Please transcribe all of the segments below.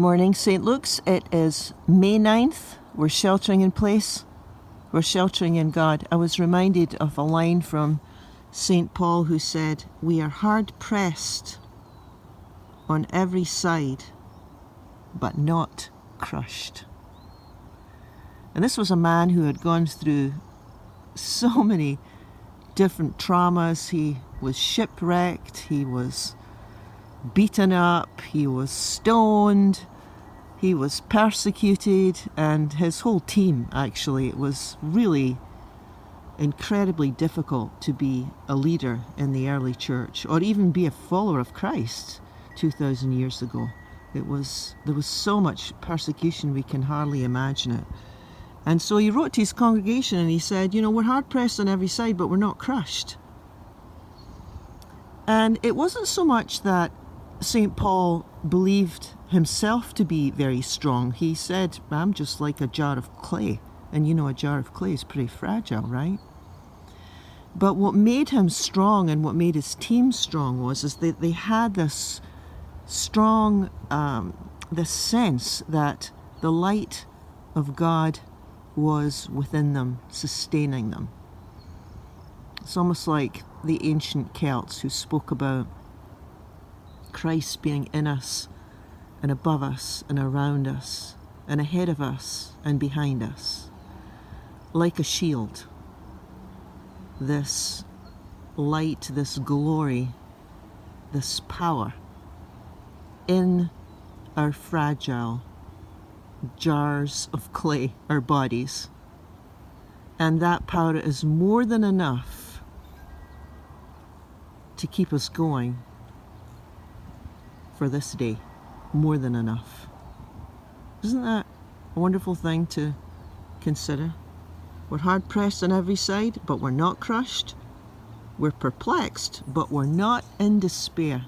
Morning, St. Luke's. It is May 9th. We're sheltering in place. We're sheltering in God. I was reminded of a line from St. Paul who said, "We are hard pressed on every side, but not crushed." And this was a man who had gone through so many different traumas. He was shipwrecked, he was beaten up, he was stoned, he was persecuted, and his whole team, actually. It was really incredibly difficult to be a leader in the early church, or even be a follower of Christ 2,000 years ago. There was so much persecution we can hardly imagine it. And so he wrote to his congregation and he said, we're hard pressed on every side, but we're not crushed. And it wasn't so much that St. Paul believed himself to be very strong. He said, I'm just like a jar of clay. And a jar of clay is pretty fragile, right? But what made him strong and what made his team strong is that they had this strong, this sense that the light of God was within them, sustaining them. It's almost like the ancient Celts who spoke about Christ being in us and above us and around us and ahead of us and behind us, like a shield. This light, this glory, this power in our fragile jars of clay, our bodies. And that power is more than enough to keep us going for this day. More than enough. Isn't that a wonderful thing to consider? We're hard pressed on every side, but we're not crushed. We're perplexed, but we're not in despair,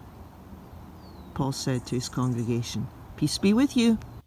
Paul said to his congregation. Peace be with you.